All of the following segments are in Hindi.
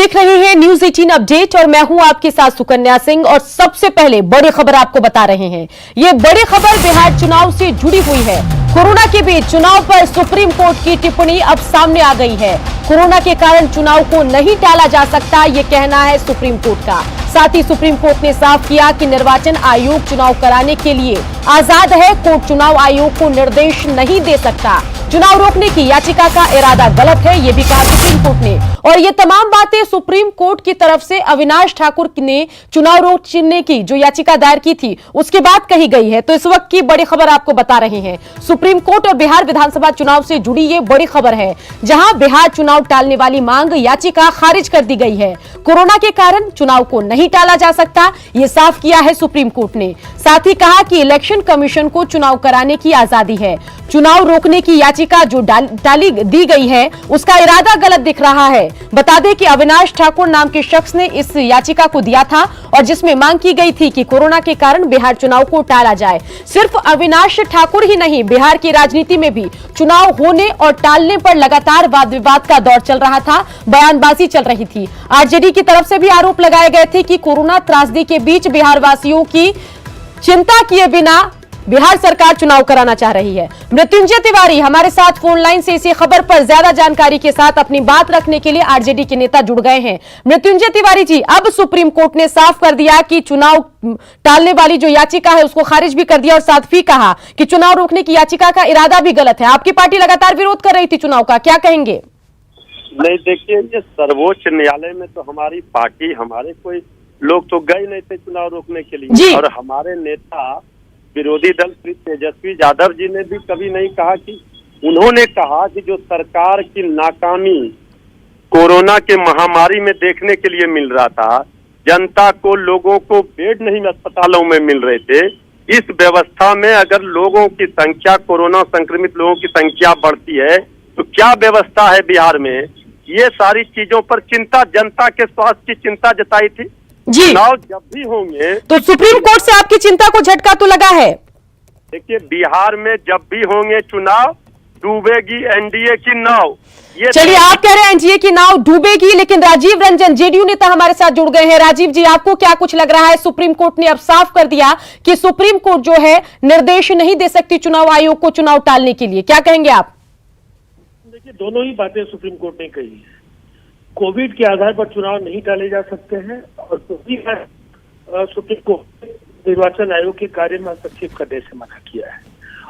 देख रहे हैं न्यूज 18 अपडेट और मैं हूं आपके साथ सुकन्या सिंह। और सबसे पहले बड़ी खबर आपको बता रहे हैं। ये बड़ी खबर बिहार चुनाव से जुड़ी हुई है। कोरोना के बीच चुनाव पर सुप्रीम कोर्ट की टिप्पणी अब सामने आ गई है। कोरोना के कारण चुनाव को नहीं टाला जा सकता, ये कहना है सुप्रीम कोर्ट का। साथ ही सुप्रीम कोर्ट ने साफ किया कि निर्वाचन आयोग चुनाव कराने के लिए आजाद है। कोर्ट चुनाव आयोग को निर्देश नहीं दे सकता। चुनाव रोकने की याचिका का इरादा गलत है, यह भी कहा सुप्रीम कोर्ट ने। और ये तमाम बातें सुप्रीम कोर्ट की तरफ से अविनाश ठाकुर ने चुनाव रोकने की जो याचिका दायर की थी उसके बाद कही गई है। तो इस वक्त की बड़ी खबर आपको बता रहे हैं। सुप्रीम कोर्ट और बिहार विधानसभा चुनाव से जुड़ी ये बड़ी खबर है, जहां बिहार चुनाव टालने वाली मांग याचिका खारिज कर दी गई है। कोरोना के कारण चुनाव को नहीं टाला जा सकता, ये साफ किया है सुप्रीम कोर्ट ने। साथ ही कहा कि इलेक्शन कमीशन को चुनाव कराने की आजादी है। चुनाव रोकने की याचिका जो टाली दी गई है उसका इरादा गलत दिख रहा है। बता दें कि अविनाश ठाकुर नाम के शख्स ने इस याचिका को दिया था और जिसमें मांग की गई थी कि कोरोना के कारण बिहार चुनाव को टाला जाए। सिर्फ अविनाश ठाकुर ही नहीं, बिहार की राजनीति में भी चुनाव होने और टालने पर लगातार वाद विवाद का दौर चल रहा था, बयानबाजी चल रही थी। आरजेडी की तरफ से भी आरोप लगाए गए थे कि कोरोना त्रासदी के बीच बिहार वासियों की चिंता किए बिना बिहार सरकार चुनाव कराना चाह रही है। मृत्युंजय तिवारी हमारे साथ फोन लाइन से इसी खबर पर ज्यादा जानकारी के साथ अपनी बात रखने के लिए आरजेडी के नेता जुड़ गए हैं। मृत्युंजय तिवारी जी, अब सुप्रीम कोर्ट ने साफ कर दिया कि चुनाव टालने वाली जो याचिका है उसको खारिज भी कर दिया और साथ ही कहा कि चुनाव रोकने की याचिका का इरादा भी गलत है। आपकी पार्टी लगातार विरोध कर रही थी चुनाव का, क्या कहेंगे? नहीं, देखिए, ये सर्वोच्च न्यायालय में तो हमारी पार्टी, हमारे कोई लोग तो गए नहीं थे चुनाव रोकने के लिए। और हमारे नेता विरोधी दल श्री तेजस्वी यादव जी ने भी कभी नहीं कहा कि, उन्होंने कहा कि जो सरकार की नाकामी कोरोना के महामारी में देखने के लिए मिल रहा था, जनता को, लोगों को बेड नहीं अस्पतालों में मिल रहे थे, इस व्यवस्था में अगर लोगों की संख्या, कोरोना संक्रमित लोगों की संख्या बढ़ती है तो क्या व्यवस्था है बिहार में, ये सारी चीजों पर चिंता, जनता के स्वास्थ्य की चिंता जताई थी। जी, चुनाव जब भी होंगे तो सुप्रीम कोर्ट से आपकी चिंता को झटका तो लगा है। देखिए, बिहार में जब भी होंगे चुनाव, डूबेगी एनडीए की नाव। ये चलिए, आप कह रहे हैं एनडीए की नाव डूबेगी, लेकिन राजीव रंजन जेडीयू नेता हमारे साथ जुड़ गए हैं। राजीव जी, आपको क्या कुछ लग रहा है? सुप्रीम कोर्ट ने अब साफ कर दिया कि सुप्रीम कोर्ट जो है निर्देश नहीं दे सकती चुनाव आयोग को चुनाव टालने के लिए, क्या कहेंगे आप? देखिए, दोनों ही बातें सुप्रीम कोर्ट ने कही है। कोविड के आधार पर चुनाव नहीं टाले जा सकते हैं और सुप्रीम कोर्ट निर्वाचन आयोग के कार्य में हस्तक्षेप करने से मना किया है।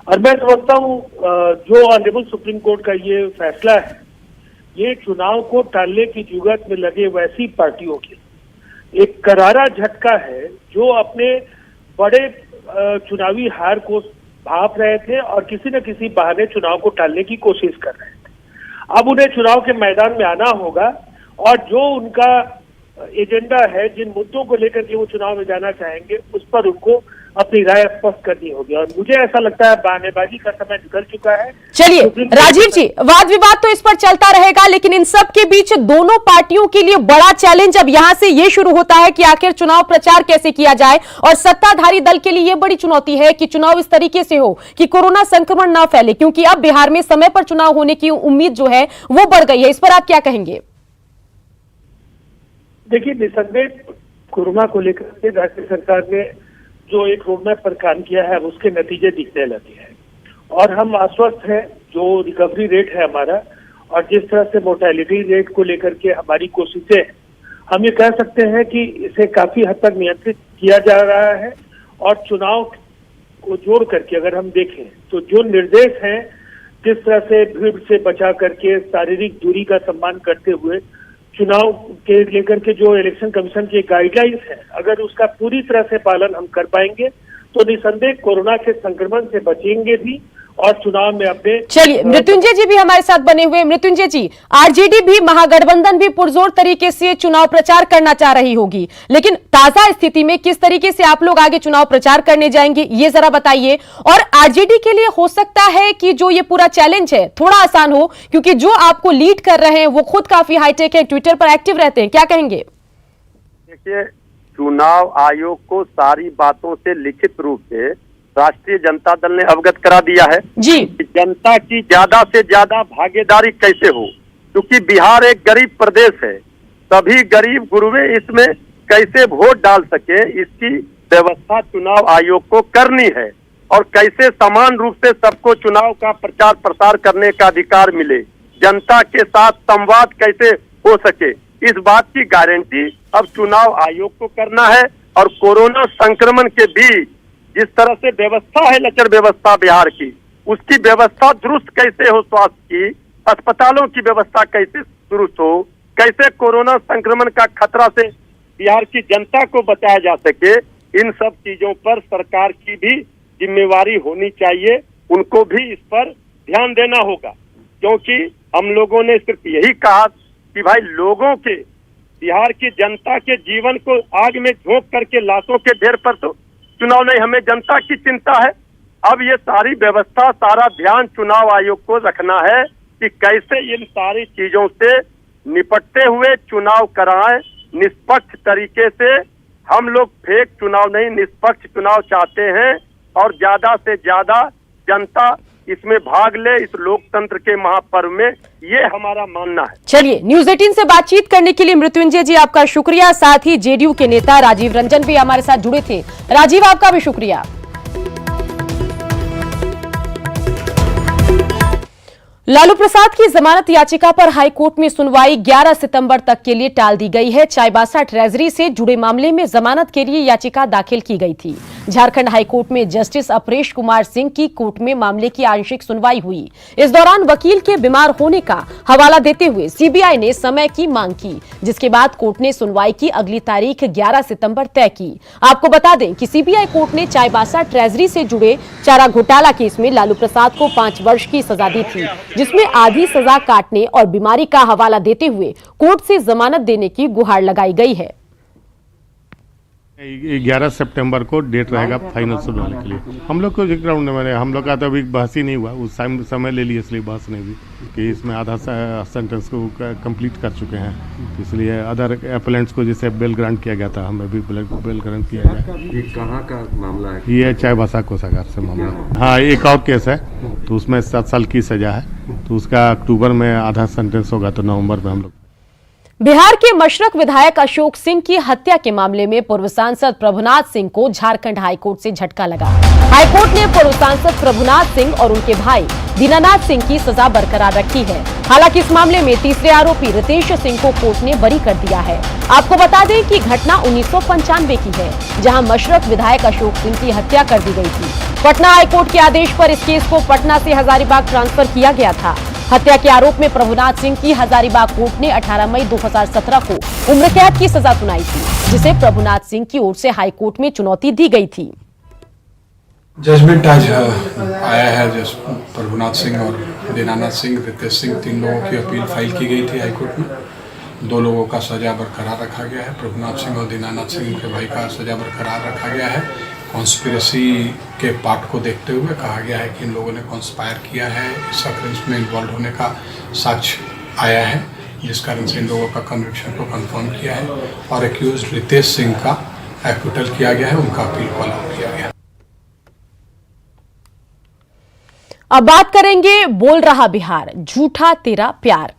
और मैं समझता हूँ जो ऑनरेबल सुप्रीम कोर्ट का ये फैसला है, ये चुनाव को टालने की जुगत में लगे वैसी पार्टियों के एक करारा झटका है जो अपने बड़े चुनावी हार को भाप रहे थे और किसी न किसी बहाने चुनाव को टालने की कोशिश कर रहे थे। अब उन्हें चुनाव के मैदान में आना होगा और जो उनका एजेंडा है, जिन मुद्दों को लेकर के वो चुनाव में जाना चाहेंगे, उस पर उनको अपनी राय स्पष्ट करनी होगी। और मुझे ऐसा लगता है बहानेबाजी का समय निकल चुका है। चलिए राजीव जी, वाद विवाद तो इस पर चलता रहेगा, लेकिन इन सब के बीच दोनों पार्टियों के लिए बड़ा चैलेंज अब यहां से ये शुरू होता है कि आखिर चुनाव प्रचार कैसे किया जाए। और सत्ताधारी दल के लिए ये बड़ी चुनौती है कि चुनाव इस तरीके से हो कि कोरोना संक्रमण ना फैले, क्योंकि अब बिहार में समय पर चुनाव होने की उम्मीद जो है वो बढ़ गई है। इस पर आप क्या कहेंगे? देखिए, निसंदेह कोरोना को लेकर के राज्य सरकार ने जो एक रोडमैप पर काम किया है उसके नतीजे दिखने लगे हैं और हम आश्वस्त हैं। जो रिकवरी रेट है हमारा और जिस तरह से मोर्टेलिटी रेट को लेकर के हमारी कोशिशें, हम ये कह सकते हैं कि इसे काफी हद तक नियंत्रित किया जा रहा है। और चुनाव को जोड़ करके अगर हम देखें तो जो निर्देश हैं, जिस तरह से भीड़ से बचा करके शारीरिक दूरी का सम्मान करते हुए चुनाव के लेकर के जो इलेक्शन कमीशन की गाइडलाइंस है, अगर उसका पूरी तरह से पालन हम कर पाएंगे तो निसंदेह कोरोना के संक्रमण से बचेंगे भी और चुनाव में अपने। चलिए, मृत्युंजय जी भी हमारे साथ बने हुए। मृत्युंजय जी, आरजेडी भी, महागठबंधन भी पुरजोर तरीके से चुनाव प्रचार करना चाह रही होगी, लेकिन ताजा स्थिति में किस तरीके से आप लोग आगे चुनाव प्रचार करने जाएंगे, ये जरा बताइए। और आरजेडी के लिए हो सकता है कि जो ये पूरा चैलेंज है थोड़ा आसान हो, क्योंकि जो आपको लीड कर रहे हैं वो खुद काफी हाईटेक है, ट्विटर पर एक्टिव रहते हैं, क्या कहेंगे? देखिए, चुनाव आयोग को सारी बातों से लिखित रूप से राष्ट्रीय जनता दल ने अवगत करा दिया है जी, कि जनता की ज्यादा से ज्यादा भागीदारी कैसे हो, क्योंकि बिहार एक गरीब प्रदेश है। सभी गरीब गुरुवे इसमें कैसे वोट डाल सके, इसकी व्यवस्था चुनाव आयोग को करनी है। और कैसे समान रूप से सबको चुनाव का प्रचार प्रसार करने का अधिकार मिले, जनता के साथ संवाद कैसे हो सके, इस बात की गारंटी अब चुनाव आयोग को करना है। और कोरोना संक्रमण के बीच जिस तरह से व्यवस्था है, लचर व्यवस्था बिहार की, उसकी व्यवस्था दुरुस्त कैसे हो, स्वास्थ्य की अस्पतालों की व्यवस्था कैसे दुरुस्त हो, कैसे कोरोना संक्रमण का खतरा से बिहार की जनता को बचाया जा सके, इन सब चीजों पर सरकार की भी जिम्मेवारी होनी चाहिए। उनको भी इस पर ध्यान देना होगा, क्योंकि हम लोगों ने सिर्फ यही कहा कि भाई लोगों के, बिहार की जनता के जीवन को आग में झोंक करके लाशों के ढेर पर तो चुनाव नहीं, हमें जनता की चिंता है। अब ये सारी व्यवस्था, सारा ध्यान चुनाव आयोग को रखना है कि कैसे इन सारी चीजों से निपटते हुए चुनाव कराएं निष्पक्ष तरीके से। हम लोग फेक चुनाव नहीं, निष्पक्ष चुनाव चाहते हैं और ज्यादा से ज्यादा जनता इसमें भाग ले, इस लोकतंत्र के महापर्व में, ये हमारा मानना है। चलिए, न्यूज 18 से बातचीत करने के लिए मृत्युंजय जी आपका शुक्रिया। साथ ही जेडीयू के नेता राजीव रंजन भी हमारे साथ जुड़े थे। राजीव, आपका भी शुक्रिया। लालू प्रसाद की जमानत याचिका पर हाईकोर्ट में सुनवाई 11 सितंबर तक के लिए टाल दी गई है। चाईबासा ट्रेजरी से जुड़े मामले में जमानत के लिए याचिका दाखिल की गई थी। झारखंड हाईकोर्ट में जस्टिस अपरेश कुमार सिंह की कोर्ट में मामले की आंशिक सुनवाई हुई। इस दौरान वकील के बीमार होने का हवाला देते हुए सीबीआई ने समय की मांग की, जिसके बाद कोर्ट ने सुनवाई की अगली तारीख 11 सितंबर तय की। आपको बता दें कि सीबीआई कोर्ट ने चाईबासा ट्रेजरी से जुड़े चारा घोटाला केस में लालू प्रसाद को 5 वर्ष की सजा दी थी, जिसमें आधी सजा काटने और बीमारी का हवाला देते हुए कोर्ट से जमानत देने की गुहार लगाई गई है। 11 सितंबर को डेट रहेगा फाइनल सुनवाने के लिए। हम लोग को ग्राउंड में हम लोग का तो अभी बहस ही नहीं हुआ, उस टाइम समय ले लिए इसलिए बहस नहीं हुई कि इसमें आधा सेंटेंस को कंप्लीट कर चुके हैं, इसलिए अदर एपेलेंट्स को जैसे बेल ग्रांट किया गया था, हमें भी बेल ग्रांट किया गया। ये कहाँ का मामला है? ये चाईबासा कोषागार से मामला। हाँ, एक और केस है तो उसमें 7 साल की सजा है, तो उसका अक्टूबर में आधा सेंटेंस होगा, तो नवंबर में हम लोग। बिहार के मशरक विधायक अशोक सिंह की हत्या के मामले में पूर्व सांसद प्रभुनाथ सिंह को झारखंड हाईकोर्ट से झटका लगा। हाईकोर्ट ने पूर्व सांसद प्रभुनाथ सिंह और उनके भाई दीनानाथ सिंह की सजा बरकरार रखी है। हालांकि इस मामले में तीसरे आरोपी रितेश सिंह को कोर्ट ने बरी कर दिया है। आपको बता दें कि घटना 1995 की है, जहां मशरक विधायक अशोक सिंह की हत्या कर दी गई थी। पटना हाईकोर्ट के आदेश पर इस केस को पटना से हजारीबाग ट्रांसफर किया गया था। हत्या के आरोप में प्रभुनाथ सिंह की हजारीबाग कोर्ट ने 18 मई 2017 को उम्र कैद की सजा सुनाई थी, जिसे प्रभुनाथ सिंह की ओर से हाईकोर्ट में चुनौती दी गई थी। जजमेंट आज आया है। प्रभुनाथ सिंह और दीनानाथ सिंह, रितेश सिंह, 3 लोगों की अपील फाइल की गई थी हाईकोर्ट में। 2 लोगों का सजा बरकरार रखा गया है। प्रभुनाथ सिंह और दीनानाथ सिंह के भाई का सजा बरकरार रखा गया है। कॉन्स्पिरेसी के पार्ट को देखते हुए कहा गया है कि इन लोगों ने कॉन्स्पायर किया है, इस ऑफेंस में इन्वॉल्व होने का साक्ष्य आया है, जिस कारण से इन लोगों का कन्विक्शन को कंफर्म किया है और एक्यूज रितेश सिंह का एक्विटल किया गया है, उनका अपील को अलाउ किया गया है। अब बात करेंगे बोल रहा बिहार, झूठा तेरा प्यार।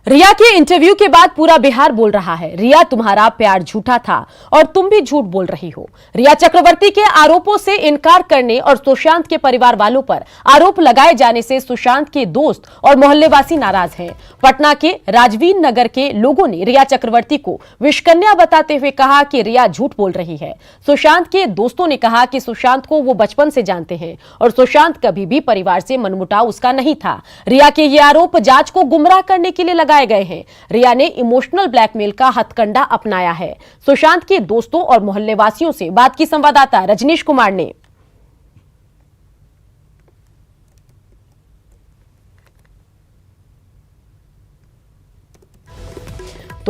रिया के इंटरव्यू के बाद पूरा बिहार बोल रहा है, रिया तुम्हारा प्यार झूठा था और तुम भी झूठ बोल रही हो। रिया चक्रवर्ती के आरोपों से इनकार करने और सुशांत के परिवार वालों पर आरोप लगाए जाने से सुशांत के दोस्त और मोहल्लेवासी नाराज हैं। पटना के राजवीर नगर के लोगों ने रिया चक्रवर्ती को विषकन्या बताते हुए कहा कि रिया झूठ बोल रही है। सुशांत के दोस्तों ने कहा कि सुशांत को वो बचपन से जानते हैं और सुशांत कभी भी परिवार से मनमुटाव उसका नहीं था। रिया के ये आरोप जांच को गुमराह करने के लिए लगाए गए हैं। रिया ने इमोशनल ब्लैकमेल का हथकंडा अपनाया है। सुशांत के दोस्तों और मोहल्लेवासियों से बात की संवाददाता रजनीश कुमार ने।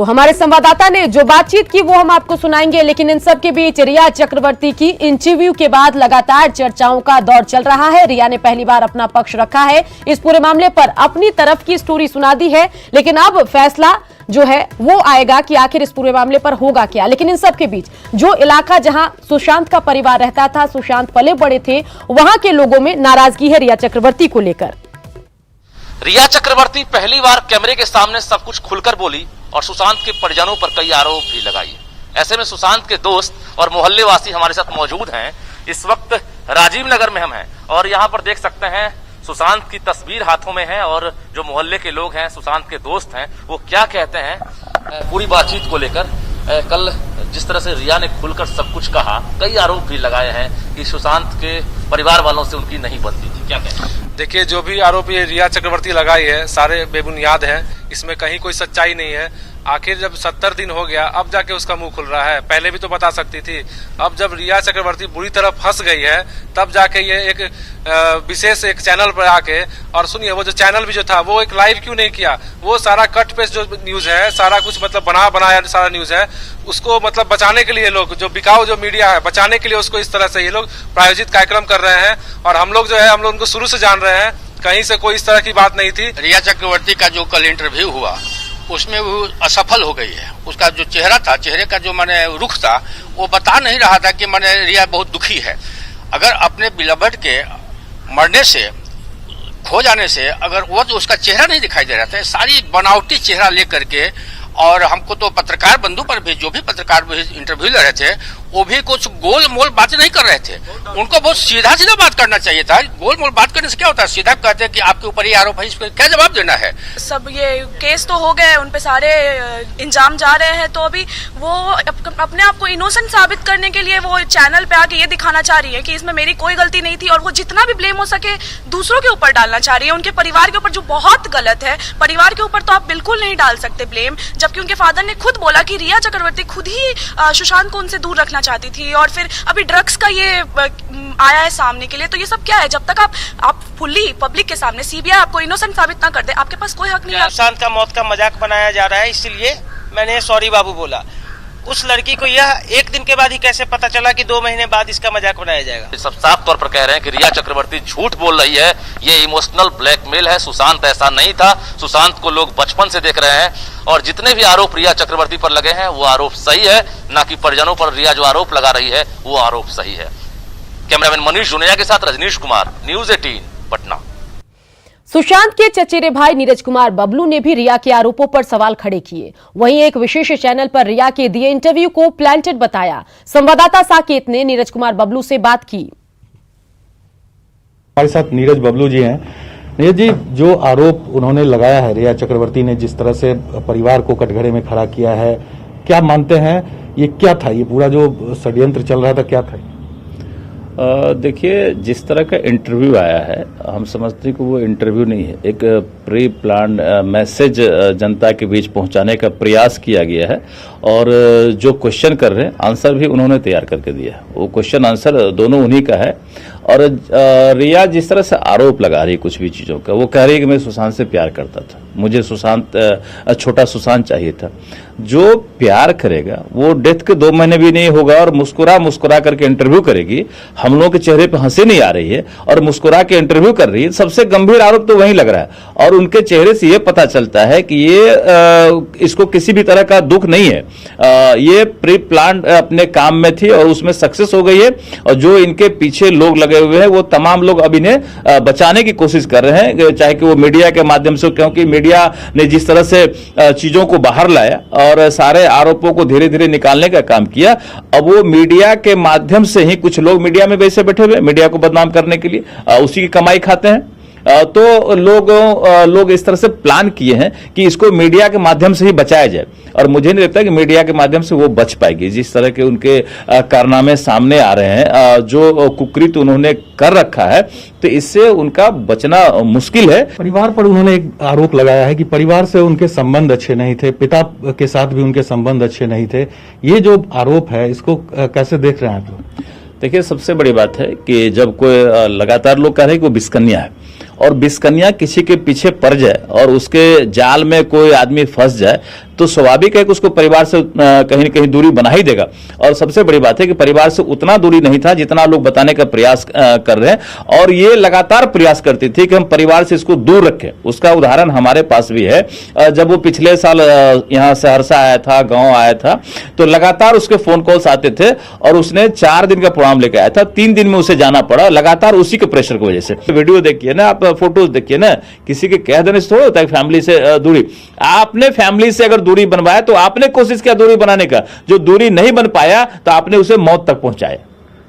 तो हमारे संवाददाता ने जो बातचीत की वो हम आपको सुनाएंगे, लेकिन इन सब के बीच रिया चक्रवर्ती की इंटरव्यू के बाद लगातार चर्चाओं का दौर चल रहा है। रिया ने पहली बार अपना पक्ष रखा है, इस पूरे मामले पर अपनी तरफ की स्टोरी सुना दी है, लेकिन अब फैसला जो है वो आएगा कि आखिर इस पूरे मामले पर होगा क्या। लेकिन इन सब के बीच जो इलाका जहां सुशांत का परिवार रहता था, सुशांत पले बड़े थे, वहां के लोगों में नाराजगी है रिया चक्रवर्ती को लेकर। रिया चक्रवर्ती पहली बार कैमरे के सामने सब कुछ खुलकर बोली और सुशांत के परिजनों पर कई आरोप भी लगाए। ऐसे में सुशांत के दोस्त और मोहल्ले वासी हमारे साथ मौजूद हैं। इस वक्त राजीव नगर में हम हैं और यहाँ पर देख सकते हैं सुशांत की तस्वीर हाथों में है और जो मोहल्ले के लोग हैं, सुशांत के दोस्त हैं, वो क्या कहते हैं पूरी बातचीत को लेकर। कल जिस तरह से रिया ने खुलकर सब कुछ कहा, कई आरोप भी लगाए हैं कि सुशांत के परिवार वालों से उनकी नहीं बनती थी, क्या कहते हैं? देखिए, जो भी आरोप ये रिया चक्रवर्ती लगाई है सारे बेबुनियाद हैं, इसमें कहीं कोई सच्चाई नहीं है। आखिर जब 70 दिन हो गया अब जाके उसका मुंह खुल रहा है, पहले भी तो बता सकती थी। अब जब रिया चक्रवर्ती बुरी तरह फंस गई है तब जाके ये एक विशेष एक चैनल पर आके, और सुनिए वो जो चैनल भी जो था वो एक लाइव क्यों नहीं किया, वो सारा कट पेस्ट जो न्यूज है, सारा कुछ मतलब बनाया सारा न्यूज है, उसको मतलब बचाने के लिए लोग जो बिकाऊ जो मीडिया है, बचाने के लिए उसको इस तरह से ये लोग प्रायोजित कार्यक्रम कर रहे हैं। और हम लोग जो है हम लोग उनको शुरू से जान रहे हैं, कहीं से कोई इस तरह की बात नहीं थी। रिया चक्रवर्ती का जो कल इंटरव्यू हुआ उसमें वो असफल हो गई है। उसका जो चेहरा था, चेहरे का जो माने रुख था, वो बता नहीं रहा था कि माने रिया बहुत दुखी है। अगर अपने बिलवड के मरने से, खो जाने से, अगर वो तो उसका चेहरा नहीं दिखाई दे रहा था, सारी बनावटी चेहरा लेकर के, और हमको तो पत्रकार बंधु पर भी जो भी पत्रकार इंटरव्यू ले रहे थे वो भी कुछ गोल मोल बातें नहीं कर रहे थे। उनको बहुत सीधा सीधा बात करना चाहिए था। गोल मोल बात करने से क्या होता है, सीधा कहते हैं कि आपके ऊपर ये आरोप है, इस पर क्या जवाब देना है। सब ये केस तो हो गए, उन पे सारे इंजाम जा रहे हैं, तो अभी वो अपने आप को इनोसेंट साबित करने के लिए वो चैनल पे आके ये दिखाना चाह रही है कि इसमें मेरी कोई गलती नहीं थी, और वो जितना भी ब्लेम हो सके दूसरों के ऊपर डालना चाह रही है, उनके परिवार के ऊपर, जो बहुत गलत है। परिवार के ऊपर तो आप बिल्कुल नहीं डाल सकते ब्लेम, जबकि उनके फादर ने खुद बोला कि रिया चक्रवर्ती खुद ही सुशांत को उनसे दूर रखना चाहती थी। और फिर अभी ड्रग्स का ये आया है सामने के लिए, तो ये सब क्या है? जब तक आप फुल्ली पब्लिक के सामने सीबीआई आपको इनोसेंट साबित ना कर दे, आपके पास कोई हक नहीं है। सुशांत का मौत का मजाक बनाया जा रहा है, इसलिए मैंने सॉरी बाबू बोला। उस लड़की को यह एक दिन के बाद ही कैसे पता चला कि 2 महीने बाद इसका मजाक बनाया जाएगा? सब साफ तौर पर कह रहे हैं कि रिया चक्रवर्ती झूठ बोल रही है, ये इमोशनल ब्लैकमेल है। सुशांत ऐसा नहीं था, सुशांत को लोग बचपन से देख रहे हैं और जितने भी आरोप रिया चक्रवर्ती पर लगे हैं वो आरोप सही है, ना कि परिजनों पर रिया जो आरोप लगा रही है वो आरोप सही है। कैमरामैन मनीष जुनेजा के साथ रजनीश कुमार, न्यूज 18 पटना। सुशांत के चचेरे भाई नीरज कुमार बबलू ने भी रिया के आरोपों पर सवाल खड़े किए। वहीं एक विशेष चैनल पर रिया के दिए इंटरव्यू को प्लांटेड बताया। संवाददाता साकेत ने नीरज कुमार बबलू से बात की। हमारे साथ नीरज बबलू जी हैं। नीरज जी, जो आरोप उन्होंने लगाया है, रिया चक्रवर्ती ने जिस तरह से परिवार को कटघरे में खड़ा किया है, क्या मानते हैं ये क्या था? ये पूरा जो षड्यंत्र चल रहा था क्या था? देखिए, जिस तरह का इंटरव्यू आया है हम समझते हैं कि वो इंटरव्यू नहीं है, एक प्री प्लान मैसेज जनता के बीच पहुंचाने का प्रयास किया गया है। और जो क्वेश्चन कर रहे हैं आंसर भी उन्होंने तैयार करके दिया है, वो क्वेश्चन आंसर दोनों उन्हीं का है। और रिया जिस तरह से आरोप लगा रही है कुछ भी चीजों का, वो कह रही है कि मैं सुशांत से प्यार करता था, मुझे सुशांत छोटा सुशांत चाहिए था। जो प्यार करेगा वो डेथ के 2 महीने भी नहीं होगा और मुस्कुरा करके इंटरव्यू करेगी। हम लोगों के चेहरे पे हंसी नहीं आ रही है और मुस्कुरा के इंटरव्यू कर रही है। सबसे गंभीर आरोप तो वही लग रहा है और उनके चेहरे से ये पता चलता है कि ये इसको किसी भी तरह का दुख नहीं है। ये प्री प्लान अपने काम में थी और उसमें सक्सेस हो गई है। और जो इनके पीछे लोग लगे हुए हैं वो तमाम लोग अब इन्हें बचाने की कोशिश कर रहे हैं, चाहे कि वो मीडिया के माध्यम से, क्योंकि मीडिया ने जिस तरह से चीजों को बाहर लाया और सारे आरोपों को धीरे धीरे निकालने का काम किया, अब वो मीडिया के माध्यम से ही कुछ लोग मीडिया में वैसे बैठे हुए मीडिया को बदनाम करने के लिए उसी की कमाई खाते हैं। तो लोग इस तरह से प्लान किए हैं कि इसको मीडिया के माध्यम से ही बचाया जाए। और मुझे नहीं लगता कि मीडिया के माध्यम से वो बच पाएगी। जिस तरह के उनके कारनामे सामने आ रहे हैं, जो कुकृत उन्होंने कर रखा है, तो इससे उनका बचना मुश्किल है। परिवार पर उन्होंने एक आरोप लगाया है कि परिवार से उनके संबंध अच्छे नहीं थे, पिता के साथ भी उनके संबंध अच्छे नहीं थे। ये जो आरोप है इसको कैसे देख रहे हैं आप लोग? देखिए, सबसे बड़ी बात है कि जब कोई लगातार लोग कह रहे हैं कि वो बिस्कन्या है और बिस्कन्या किसी के पीछे पड़ जाए और उसके जाल में कोई आदमी फंस जाए तो स्वाभाविक है कि उसको परिवार से कहीं न कहीं दूरी बना ही देगा। और सबसे बड़ी बात है कि परिवार से उतना दूरी नहीं था जितना लोग बताने का प्रयास कर रहे हैं, और ये लगातार प्रयास करती थी कि हम परिवार से इसको दूर रखें। उसका उदाहरण हमारे पास भी है। जब वो पिछले साल यहाँ सहरसा आया था, गांव आया था, तो लगातार उसके फोन कॉल्स आते थे और उसने 4 दिन का प्रोग्राम लेकर आया था। 3 दिन में उसे जाना पड़ा लगातार उसी के प्रेशर की वजह से। वीडियो देखिए ना, आप फोटोज देखिए ना, किसी के कह देने से थोड़ा होता है फैमिली से दूरी। आपने फैमिली से अगर दूरी बनवाया तो आपने कोशिश किया दूरी बनाने का, जो दूरी नहीं बन पाया तो आपने उसे मौत तक पहुंचाया।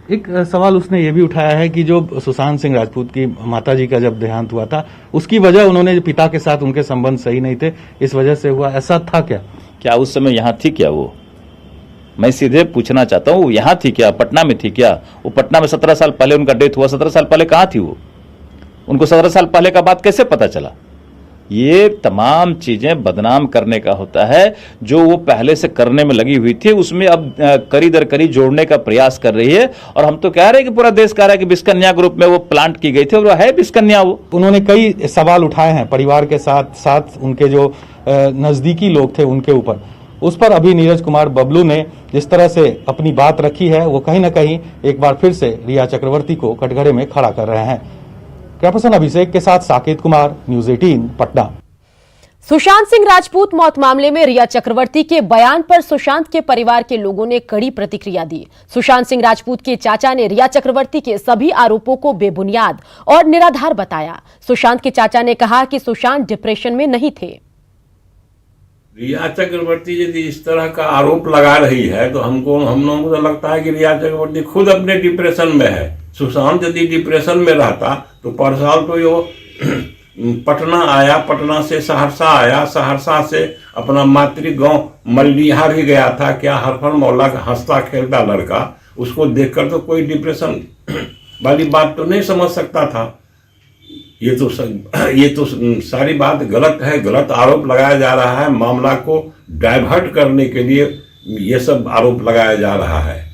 एक सवाल उसने ये भी उठाया है कि जो सुशांत सिंह राजपूत की माताजी का जब देहांत हुआ था, उसकी वजह उन्होंने पिता के साथ उनके संबंध सही नहीं थे, इस वजह से हुआ, ऐसा था क्या? क्या उस समय यहां थी क्या वो? मैं सीधे पूछना चाहता हूं, यहां थी क्या? पटना में थी क्या? वो पटना में 17 साल पहले उनका डेथ हुआ, 17 साल पहले कहां थी वो? उनको 17 साल पहले का बात कैसे पता चला? ये तमाम चीजें बदनाम करने का होता है। जो वो पहले से करने में लगी हुई थी उसमें अब करी दर करी जोड़ने का प्रयास कर रही है। और हम तो कह रहे हैं कि पूरा देश कह रहा है कि बिस्कन्या ग्रुप में वो प्लांट की गई थी और वो है बिस्कन्या। वो उन्होंने कई सवाल उठाए हैं परिवार के साथ साथ उनके जो नजदीकी लोग थे उनके ऊपर। उस पर अभी नीरज कुमार बबलू ने जिस तरह से अपनी बात रखी है, वो कहीं ना कहीं एक बार फिर से रिया चक्रवर्ती को कटघरे में खड़ा कर रहे हैं। कैमरापर्सन अभिषेक के साथ साकेत कुमार, न्यूज 18 पटना। सुशांत सिंह राजपूत मौत मामले में रिया चक्रवर्ती के बयान पर सुशांत के परिवार के लोगों ने कड़ी प्रतिक्रिया दी। सुशांत सिंह राजपूत के चाचा ने रिया चक्रवर्ती के सभी आरोपों को बेबुनियाद और निराधार बताया। सुशांत के चाचा ने कहा कि सुशांत डिप्रेशन में नहीं थे। रिया चक्रवर्ती यदि इस तरह का आरोप लगा रही है तो हम लोगों को तो लगता है कि रिया चक्रवर्ती खुद अपने डिप्रेशन में है। सुशांत यदि डिप्रेशन में रहता तो पर साल तो यो पटना आया, पटना से सहरसा आया, सहरसा से अपना मातृ गांव मल्लिहार ही गया था। क्या हरफर मौला का हंसता खेलता लड़का, उसको देखकर तो कोई डिप्रेशन वाली बात तो नहीं समझ सकता था। ये तो सारी बात गलत है, गलत आरोप लगाया जा रहा है। मामला को डाइवर्ट करने के लिए ये सब आरोप लगाया जा रहा है।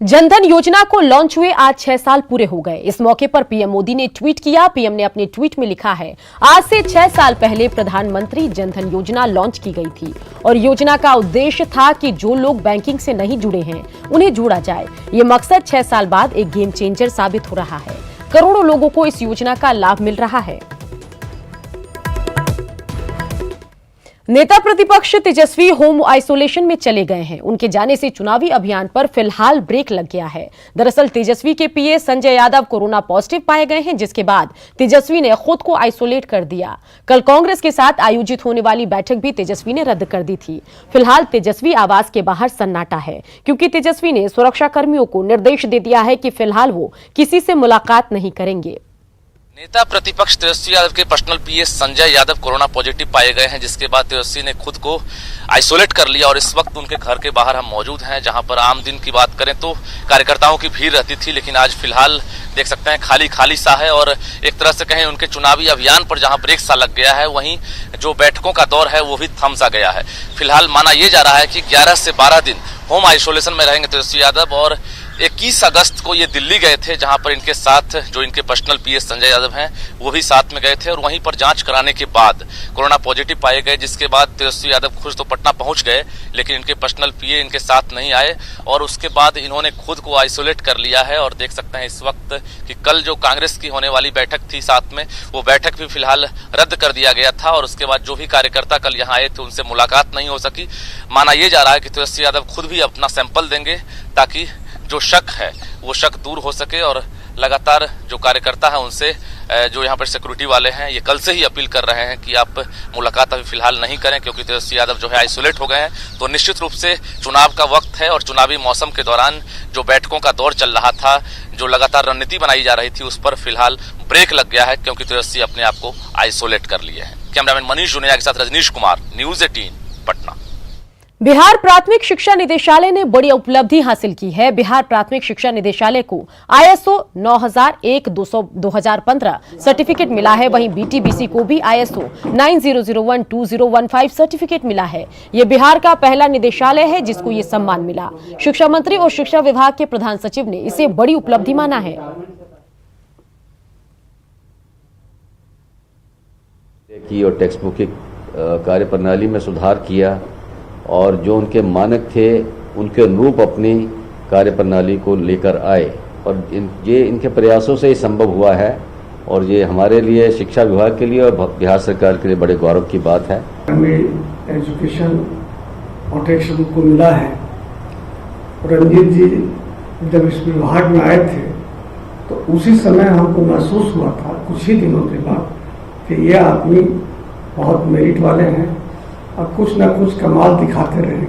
जनधन योजना को लॉन्च हुए आज 6 साल पूरे हो गए। इस मौके पर पीएम मोदी ने ट्वीट किया। पीएम ने अपने ट्वीट में लिखा है, आज से 6 साल पहले प्रधानमंत्री जनधन योजना लॉन्च की गई थी और योजना का उद्देश्य था कि जो लोग बैंकिंग से नहीं जुड़े हैं उन्हें जोड़ा जाए। ये मकसद 6 साल बाद एक गेम चेंजर साबित हो रहा है। करोड़ों लोगों को इस योजना का लाभ मिल रहा है। नेता प्रतिपक्ष तेजस्वी होम आइसोलेशन में चले गए हैं। उनके जाने से चुनावी अभियान पर फिलहाल ब्रेक लग गया है। दरअसल तेजस्वी के पीए संजय यादव कोरोना पॉजिटिव पाए गए हैं, जिसके बाद तेजस्वी ने खुद को आइसोलेट कर दिया। कल कांग्रेस के साथ आयोजित होने वाली बैठक भी तेजस्वी ने रद्द कर दी थी। फिलहाल तेजस्वी आवास के बाहर सन्नाटा है, क्योंकि तेजस्वी ने सुरक्षा कर्मियों को निर्देश दे दिया है कि फिलहाल वो किसी से मुलाकात नहीं करेंगे। नेता प्रतिपक्ष तेजस्वी यादव के पर्सनल पीए संजय यादव कोरोना पॉजिटिव पाए गए हैं, जिसके बाद तेजस्वी ने खुद को आइसोलेट कर लिया और इस वक्त उनके घर के बाहर हम मौजूद हैं, जहां पर आम दिन की बात करें तो कार्यकर्ताओं की भीड़ रहती थी, लेकिन आज फिलहाल देख सकते हैं खाली खाली सा है। और एक तरह से कहें उनके चुनावी अभियान पर जहां ब्रेक सा लग गया है, वहीं जो बैठकों का दौर है वो भी थम सा गया है। फिलहाल माना यह जा रहा है कि 11 से 12 दिन होम आइसोलेशन में रहेंगे तेजस्वी यादव। और 21 अगस्त को ये दिल्ली गए थे, जहां पर इनके साथ जो इनके पर्सनल पीए संजय यादव हैं वो भी साथ में गए थे और वहीं पर जांच कराने के बाद कोरोना पॉजिटिव पाए गए, जिसके बाद तेजस्वी यादव खुद तो पटना पहुंच गए, लेकिन इनके पर्सनल पीए इनके साथ नहीं आए और उसके बाद इन्होंने खुद को आइसोलेट कर लिया है। और देख सकते हैं इस वक्त कि कल जो कांग्रेस की होने वाली बैठक थी साथ में, वो बैठक भी फिलहाल रद्द कर दिया गया था और उसके बाद जो भी कार्यकर्ता कल यहाँ आए थे उनसे मुलाकात नहीं हो सकी। माना यह जा रहा है कि तेजस्वी यादव खुद भी अपना सैंपल देंगे ताकि जो शक है वो शक दूर हो सके। और लगातार जो कार्यकर्ता है उनसे जो यहाँ पर सिक्योरिटी वाले हैं ये कल से ही अपील कर रहे हैं कि आप मुलाकात अभी फिलहाल नहीं करें, क्योंकि तेजस्वी यादव जो है आइसोलेट हो गए हैं। तो निश्चित रूप से चुनाव का वक्त है और चुनावी मौसम के दौरान जो बैठकों का दौर चल रहा था, जो लगातार रणनीति बनाई जा रही थी, उस पर फिलहाल ब्रेक लग गया है, क्योंकि तेजस्वी अपने आप को आइसोलेट कर लिए हैं। कैमरामैन मनीष जुनेजा के साथ रजनीश कुमार, न्यूज 18 पटना। बिहार प्राथमिक शिक्षा निदेशालय ने बड़ी उपलब्धि हासिल की है। बिहार प्राथमिक शिक्षा निदेशालय को ISO 9001-2015 सर्टिफिकेट मिला है। वहीं BTBC को भी ISO 9001-2015 सर्टिफिकेट मिला है। ये बिहार का पहला निदेशालय है जिसको ये सम्मान मिला। शिक्षा मंत्री और शिक्षा विभाग के प्रधान सचिव ने इसे बड़ी उपलब्धि माना है। की और टेक्स्ट बुक की कार्य प्रणाली में सुधार किया और जो उनके मानक थे उनके अनुरूप अपनी कार्य प्रणाली को लेकर आए और ये इनके प्रयासों से ही संभव हुआ है और ये हमारे लिए शिक्षा विभाग के लिए और बिहार सरकार के लिए बड़े गौरव की बात है। हमें एजुकेशन और टेक्स्ट बुक को मिला है। रंजीत जी जब इस विभाग में आए थे तो उसी समय हमको महसूस हुआ था कुछ ही दिनों के बाद कि ये आदमी बहुत मेरिट वाले हैं और कुछ न कुछ कमाल दिखाते रहेंगे।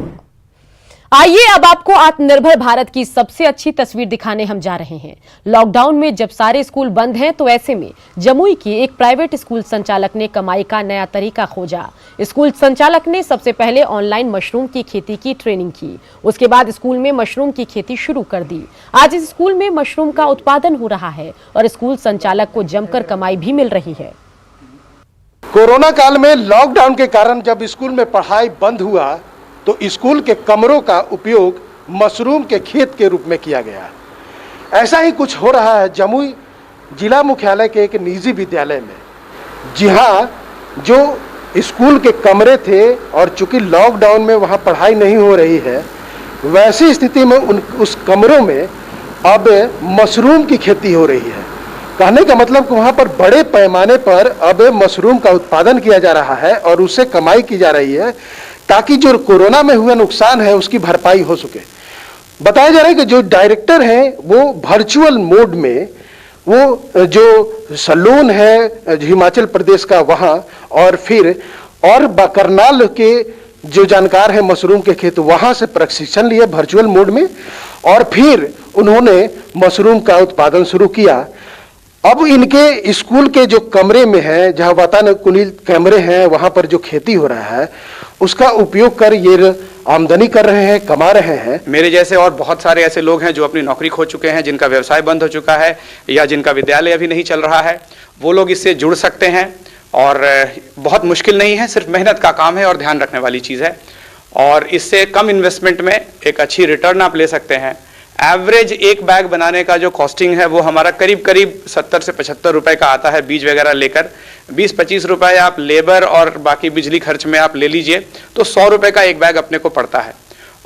आइए अब आपको आत्मनिर्भर भारत की सबसे अच्छी तस्वीर दिखाने हम जा रहे हैं। लॉकडाउन में जब सारे स्कूल बंद हैं तो ऐसे में जमुई की एक प्राइवेट स्कूल संचालक ने कमाई का नया तरीका खोजा। स्कूल संचालक ने सबसे पहले ऑनलाइन मशरूम की खेती की ट्रेनिंग की। उसके बाद स्कूल में मशरूम की खेती शुरू कर दी। आज इस स्कूल में मशरूम का उत्पादन हो रहा है और स्कूल संचालक को जमकर कमाई भी मिल रही है। कोरोना काल में लॉकडाउन के कारण जब स्कूल में पढ़ाई बंद हुआ तो स्कूल के कमरों का उपयोग मशरूम के खेत के रूप में किया गया। ऐसा ही कुछ हो रहा है जमुई जिला मुख्यालय के एक निजी विद्यालय में, जहां जो स्कूल के कमरे थे और चूंकि लॉकडाउन में वहां पढ़ाई नहीं हो रही है, वैसी स्थिति में उस कमरों में अब मशरूम की खेती हो रही है। कहने का मतलब कि वहां पर बड़े पैमाने पर अब मशरूम का उत्पादन किया जा रहा है और उससे कमाई की जा रही है ताकि जो कोरोना में हुए नुकसान है उसकी भरपाई हो सके। बताया जा रहा है कि जो डायरेक्टर हैं वो वर्चुअल मोड में, वो जो सैलून है हिमाचल प्रदेश का वहां और फिर और करनाल के जो जानकार है मशरूम के खेत वहां से प्रशिक्षण लिए वर्चुअल मोड में और फिर उन्होंने मशरूम का उत्पादन शुरू किया। अब इनके स्कूल के जो कमरे में है, जहां वातानुकूलित कमरे हैं, वहां पर जो खेती हो रहा है उसका उपयोग कर ये आमदनी कर रहे हैं, कमा रहे हैं। मेरे जैसे और बहुत सारे ऐसे लोग हैं जो अपनी नौकरी खो चुके हैं, जिनका व्यवसाय बंद हो चुका है या जिनका विद्यालय अभी नहीं चल रहा है, वो लोग इससे जुड़ सकते हैं और बहुत मुश्किल नहीं है, सिर्फ मेहनत का काम है और ध्यान रखने वाली चीज़ है और इससे कम इन्वेस्टमेंट में एक अच्छी रिटर्न आप ले सकते हैं। एवरेज एक बैग बनाने का जो कॉस्टिंग है वो हमारा करीब 70 से 75 रुपए का आता है, बीज वगैरह लेकर। 20-25 रुपए आप लेबर और बाकी बिजली खर्च में आप ले लीजिए तो 100 रुपए का एक बैग अपने को पड़ता है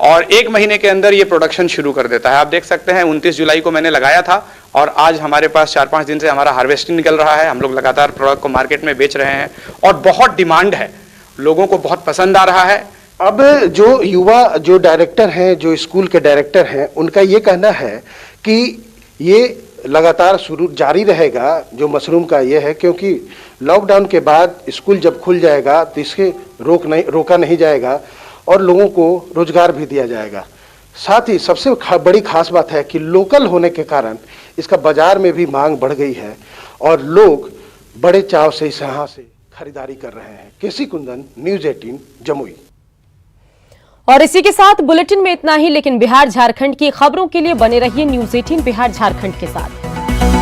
और एक महीने के अंदर ये प्रोडक्शन शुरू कर देता है। आप देख सकते हैं 29 जुलाई को मैंने लगाया था और आज हमारे पास 4-5 दिन से हमारा हार्वेस्टिंग निकल रहा है। हम लोग लगातार प्रोडक्ट को मार्केट में बेच रहे हैं और बहुत डिमांड है, लोगों को बहुत पसंद आ रहा है। अब जो युवा जो डायरेक्टर हैं, जो स्कूल के डायरेक्टर हैं, उनका ये कहना है कि ये लगातार शुरू जारी रहेगा जो मशरूम का ये है, क्योंकि लॉकडाउन के बाद स्कूल जब खुल जाएगा तो इसके रोका नहीं जाएगा और लोगों को रोजगार भी दिया जाएगा। साथ ही सबसे बड़ी खास बात है कि लोकल होने के कारण इसका बाजार में भी मांग बढ़ गई है और लोग बड़े चाव से इस यहाँ से खरीदारी कर रहे हैं। केसी कुंदन, न्यूज़ 18 जमुई। और इसी के साथ बुलेटिन में इतना ही, लेकिन बिहार झारखंड की खबरों के लिए बने रहिए न्यूज़ 18 बिहार झारखंड के साथ।